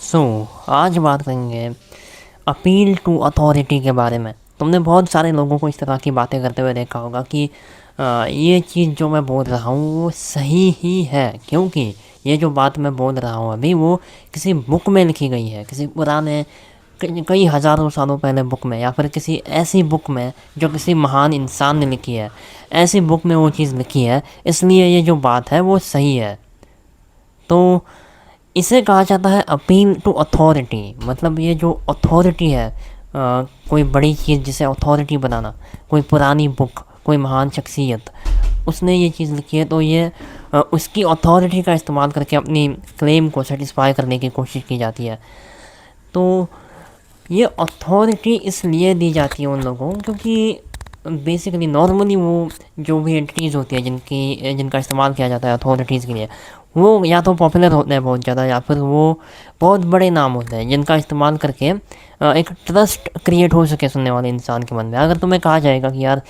सो आज बात करेंगे अपील टू अथॉरिटी के बारे में। तुमने बहुत सारे लोगों को इस तरह की बातें करते हुए देखा होगा कि ये चीज़ जो मैं बोल रहा हूँ वो सही ही है, क्योंकि ये जो बात मैं बोल रहा हूँ अभी वो किसी बुक में लिखी गई है, किसी पुराने कई हज़ारों सालों पहले बुक में, या फिर किसी ऐसी बुक में जो किसी महान इंसान ने लिखी है। ऐसी बुक में वो चीज़ लिखी है, इसलिए ये जो बात है वो सही है। तो इसे कहा जाता है अपील टू अथॉरिटी। मतलब ये जो अथॉरिटी है, कोई बड़ी चीज़ जिसे अथॉरिटी बनाना, कोई पुरानी बुक, कोई महान शख्सियत, उसने ये चीज़ लिखी है, तो ये उसकी अथॉरिटी का इस्तेमाल करके अपनी क्लेम को सेटिस्फाई करने की कोशिश की जाती है। तो ये अथॉरिटी इसलिए दी जाती है उन लोगों को क्योंकि बेसिकली नॉर्मली वो जो भी एंटिटीज़ होती है जिनका इस्तेमाल किया जाता है अथॉरिटीज़ के लिए, वो या तो पॉपुलर होते हैं बहुत ज़्यादा, या फिर वो बहुत बड़े नाम होते हैं जिनका इस्तेमाल करके एक ट्रस्ट क्रिएट हो सके सुनने वाले इंसान के मन में। अगर तुम्हें कहा जाएगा कि यार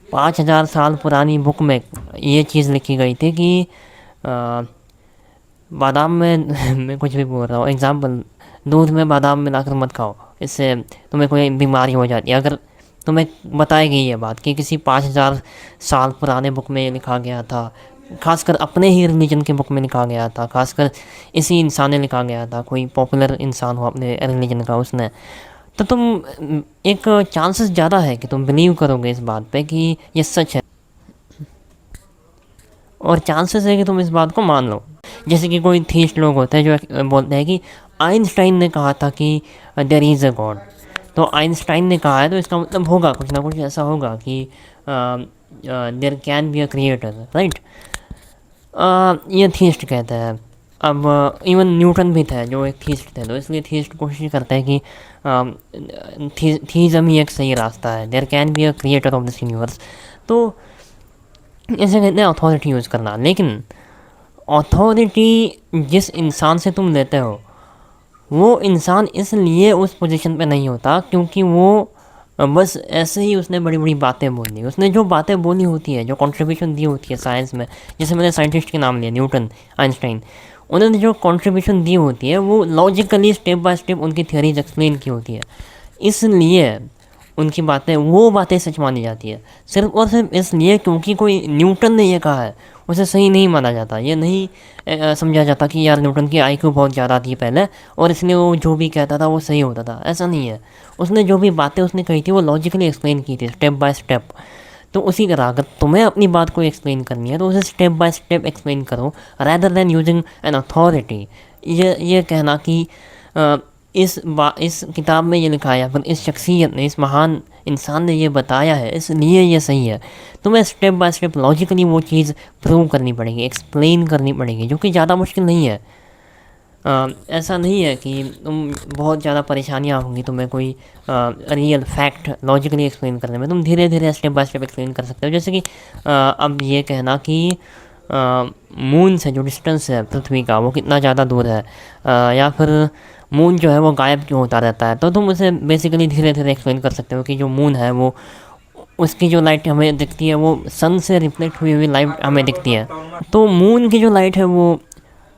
5,000 साल पुरानी बुक में ये चीज़ लिखी गई थी कि बादाम में मैं कुछ भी बोल रहा हूँ, एग्जाम्पल, दूध में बादाम मिलाकर मत खाओ, इससे तुम्हें कोई बीमारी हो जाती है। अगर तुम्हें बताई गई ये बात कि किसी 5,000 साल पुराने बुक में ये लिखा गया था, खासकर अपने ही रिलीजन के बुक में लिखा गया था, खासकर इसी इंसान ने लिखा गया था, कोई पॉपुलर इंसान हो अपने रिलीजन का उसने, तो तुम एक चांसेस ज़्यादा है कि तुम बिलीव करोगे इस बात पे कि ये सच है, और चांसेस है कि तुम इस बात को मान लो। जैसे कि कोई थीस्ट लोग होते हैं जो बोलते हैं कि आइंस्टाइन ने कहा था कि देयर इज़ अ गॉड। तो आइंस्टाइन ने कहा है तो इसका मतलब होगा कुछ ना कुछ ऐसा होगा कि there can be a creator, right. ये थीस्ट कहते हैं। अब इवन न्यूटन भी थे जो एक थीस्ट थे, तो इसलिए थीस्ट कोशिश करते हैं कि थीज़म ही एक सही रास्ता है, there can be a creator of this universe. तो इसे कहते हैं अथॉरिटी यूज़ करना। लेकिन अथॉरिटी जिस इंसान से तुम लेते हो, वो इंसान इसलिए उस पोजीशन पे नहीं होता क्योंकि वो बस ऐसे ही उसने बड़ी बड़ी बातें बोली। उसने जो बातें बोली होती है, जो कंट्रीब्यूशन दी होती है साइंस में, जैसे मैंने साइंटिस्ट के नाम लिया, न्यूटन, आइंस्टाइन, उन्होंने जो कंट्रीब्यूशन दी होती है वो लॉजिकली स्टेप बाय स्टेप उनकी थ्योरीज एक्सप्लेन की होती है, इसलिए उनकी बातें, वो बातें सच मानी जाती है। सिर्फ और सिर्फ इसलिए क्योंकि कोई न्यूटन ने ये कहा है उसे सही नहीं माना जाता। ये नहीं समझा जाता कि यार न्यूटन की आईक्यू बहुत ज़्यादा थी पहले और इसलिए वो जो भी कहता था वो सही होता था, ऐसा नहीं है। उसने जो भी बातें उसने कही थी वो लॉजिकली एक्सप्लेन की थी, स्टेप बाय स्टेप। तो उसी तरह अगर तुम्हें अपनी बात को एक्सप्लेन करनी है तो उसे स्टेप बाय स्टेप एक्सप्लेन करो, rather than using an authority. ये कहना कि अ, इस किताब में ये लिखा है या फिर इस शख्सियत ने, इस महान इंसान ने ये बताया है इसलिए ये सही है, तुम्हें स्टेप बाय स्टेप लॉजिकली वो चीज़ प्रूव करनी पड़ेगी, एक्सप्लेन करनी पड़ेगी, जो कि ज़्यादा मुश्किल नहीं है। ऐसा नहीं है कि तुम बहुत ज़्यादा परेशानियाँ होंगी तुम्हें कोई रियल फैक्ट लॉजिकली एक्सप्लेन करने में। तुम धीरे धीरे स्टेप बाय स्टेप एक्सप्लेन कर सकते हो। जैसे कि अब ये कहना कि मून से जो डिस्टेंस है पृथ्वी का वो कितना ज़्यादा दूर है, या फिर मून जो है वो गायब क्यों होता रहता है, तो तुम उसे बेसिकली धीरे धीरे एक्सप्लेन कर सकते हो कि जो मून है वो, उसकी जो लाइट हमें दिखती है वो सन से रिफ्लेक्ट हुई हुई लाइट हमें दिखती है। तो मून की जो लाइट है वो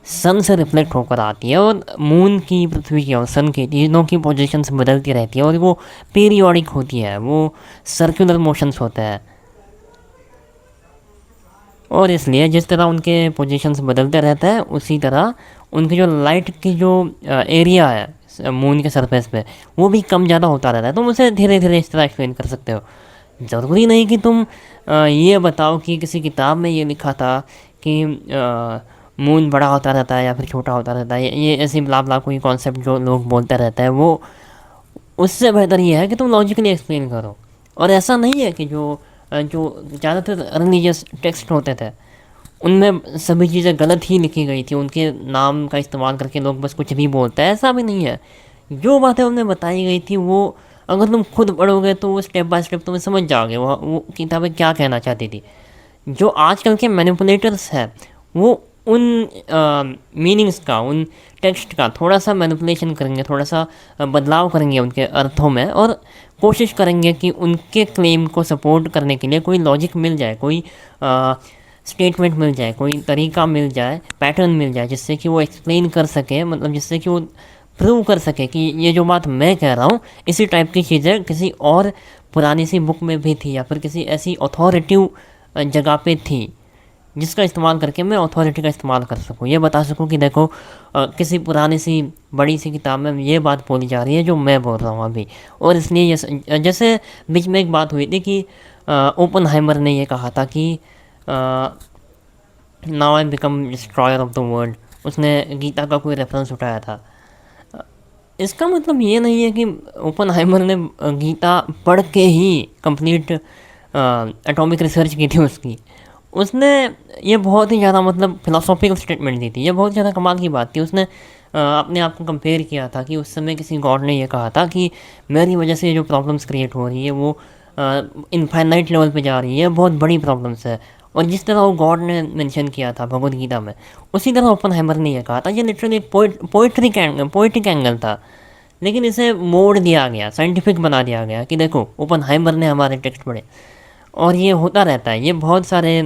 सन से रिफ्लेक्ट होकर आती है, और मून की, पृथ्वी की और सन की तीनों की पोजीशंस बदलती रहती है, और वो पीरियोडिक होती है, वो सर्कुलर मोशंस होते हैं। और इसलिए जिस तरह उनके पोजीशंस बदलते रहते हैं उसी तरह उनकी जो लाइट की जो एरिया है मून के सरफेस पे वो भी कम ज़्यादा होता रहता है। तुम उसे धीरे धीरे इस तरह एक्सप्लेन कर सकते हो। ज़रूरी नहीं कि तुम ये बताओ कि किसी किताब में ये लिखा था कि मून बड़ा होता रहता है या फिर छोटा होता रहता है, ये ऐसी ब्ला ब्ला कोई कॉन्सेप्ट जो लोग बोलते रहते हैं, वो उससे बेहतर ये है कि तुम लॉजिकली एक्सप्लेन करो। और ऐसा नहीं है कि जो ज़्यादातर रिलीजियस टेक्स्ट होते थे उनमें सभी चीज़ें गलत ही लिखी गई थी, उनके नाम का इस्तेमाल करके लोग बस कुछ भी बोलते हैं, ऐसा भी नहीं है। जो बातें उनमें बताई गई थी वो अगर तुम खुद पढ़ोगे तो वो स्टेप बाय स्टेप तुम्हें समझ जाओगे वो किताबें क्या कहना चाहती थी। जो आजकल के मैनिपुलेटर्स हैं वो उन मीनिंग्स का, उन टेक्स्ट का थोड़ा सा मैनिपुलेशन करेंगे, थोड़ा सा बदलाव करेंगे उनके अर्थों में, और कोशिश करेंगे कि उनके क्लेम को सपोर्ट करने के लिए कोई लॉजिक मिल जाए, कोई स्टेटमेंट मिल जाए, कोई तरीका मिल जाए, पैटर्न मिल जाए, जिससे कि वो एक्सप्लेन कर सके, मतलब जिससे कि वो प्रूव कर सके कि ये जो बात मैं कह रहा हूँ इसी टाइप की चीज़ें किसी और पुरानी सी बुक में भी थी या फिर किसी ऐसी अथॉरिटिव जगह पे थी जिसका इस्तेमाल करके मैं अथॉरिटी का इस्तेमाल कर सकूँ, ये बता सकूँ कि देखो किसी पुरानी सी बड़ी सी किताब में ये बात बोली जा रही है जो मैं बोल रहा हूँ अभी। और इसलिए ये जैसे बीच में एक बात हुई थी कि ओपनहाइमर ने ये कहा था कि now I become destroyer of the world. उसने गीता का कोई रेफरेंस उठाया था। इसका मतलब ये नहीं है कि ओपनहाइमर ने गीता पढ़ के ही कंप्लीट एटॉमिक रिसर्च की थी उसकी। उसने ये बहुत ही ज़्यादा मतलब फिलोसॉफिकल स्टेटमेंट दी थी, ये बहुत ज़्यादा कमाल की बात थी। उसने अपने आप को कंपेयर किया था कि उस समय किसी गॉड ने ये कहा था कि मेरी वजह से ये जो प्रॉब्लम्स क्रिएट हो रही है वो इनफाइनाइट लेवल पे जा रही है, बहुत बड़ी प्रॉब्लम्स है। और जिस तरह वो गॉड ने मेंशन किया था भगवद गीता में, उसी तरह ओपनहाइमर ने यह कहा था। ये लिटरली एक पोइट्रिक एंगल था, लेकिन इसे मोड़ दिया गया, साइंटिफिक बना दिया गया कि देखो ओपनहाइमर ने हमारे टेक्स्ट पढ़े। और ये होता रहता है, ये बहुत सारे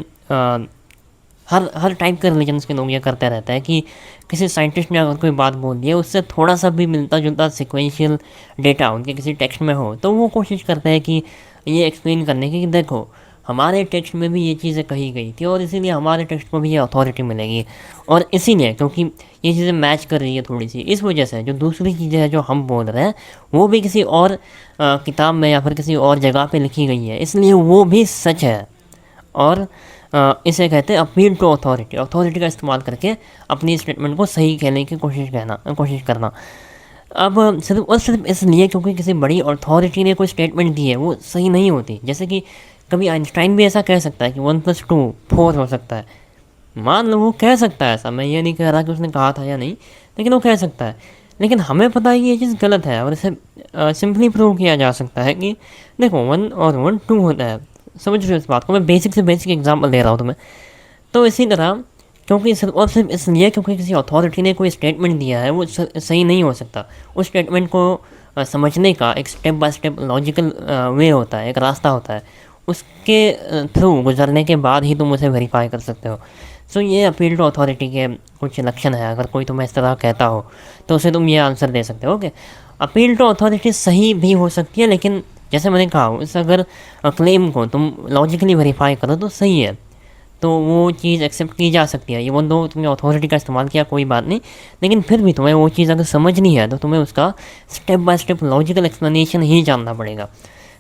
हर टाइप के रिलीजन्स के लोग ये करते रहते हैं कि किसी साइंटिस्ट ने अगर कोई बात बोल दी है उससे थोड़ा सा भी मिलता जुलता सिक्वेंशियल डेटा उनके किसी टेक्स्ट में हो तो वो कोशिश करते हैं कि ये एक्सप्लेन करने की कि देखो हमारे टेक्स्ट में भी ये चीज़ें कही गई थी और इसीलिए हमारे टेक्स्ट को भी ये अथॉरिटी मिलेगी। और इसीलिए क्योंकि ये चीज़ें मैच कर रही है थोड़ी सी, इस वजह से जो दूसरी चीज़ें हैं जो हम बोल रहे हैं वो भी किसी और किताब में या फिर किसी और जगह पे लिखी गई है, इसलिए वो भी सच है। और इसे कहते हैं अपील टू अथॉरिटी। अथॉरिटी का इस्तेमाल करके अपनी स्टेटमेंट को सही कहने की कोशिश करना। अब सिर्फ और सिर्फ इसलिए क्योंकि किसी बड़ी अथॉरिटी ने कोई स्टेटमेंट दी है वो सही नहीं होती। जैसे कि कभी आइंस्टाइन भी ऐसा कह सकता है कि 1+2 4 हो सकता है, मान लो वो कह सकता है ऐसा, मैं ये नहीं कह रहा कि उसने कहा था या नहीं, लेकिन वो कह सकता है। लेकिन हमें पता है कि ये चीज़ गलत है और इसे सिंपली प्रूव किया जा सकता है कि देखो 1 और 1 2 होता है। समझ रहे हो इस बात को, मैं बेसिक से बेसिक एग्जाम्पल दे रहा हूँ तुम्हें। तो इसी तरह क्योंकि सिर्फ और सिर्फ इसलिए क्योंकि किसी अथॉरिटी ने कोई स्टेटमेंट दिया है वो सही नहीं हो सकता। उस स्टेटमेंट को समझने का एक स्टेप बाय स्टेप लॉजिकल वे होता है, एक रास्ता होता है, उसके थ्रू गुजरने के बाद ही तुम उसे वेरीफाई कर सकते हो। सो ये अपील टू अथॉरिटी के कुछ लक्षण है। अगर कोई तुम्हें इस तरह कहता हो तो उसे तुम ये आंसर दे सकते हो कि अपील टू अथॉरिटी सही भी हो सकती है, लेकिन जैसे मैंने कहा उस अगर क्लेम को तुम लॉजिकली वेरीफाई करो तो सही है, तो वो चीज़ एक्सेप्ट की जा सकती है। इवन दो तुमने अथॉरिटी का इस्तेमाल किया कोई बात नहीं, लेकिन फिर भी तुम्हें वो चीज़ अगर समझनी है तो तुम्हें उसका step by step logical explanation ही जानना पड़ेगा।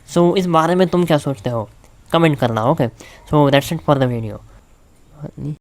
सो इस बारे में तुम क्या सोचते हो कमेंट करना। Okay, so that's it for the video.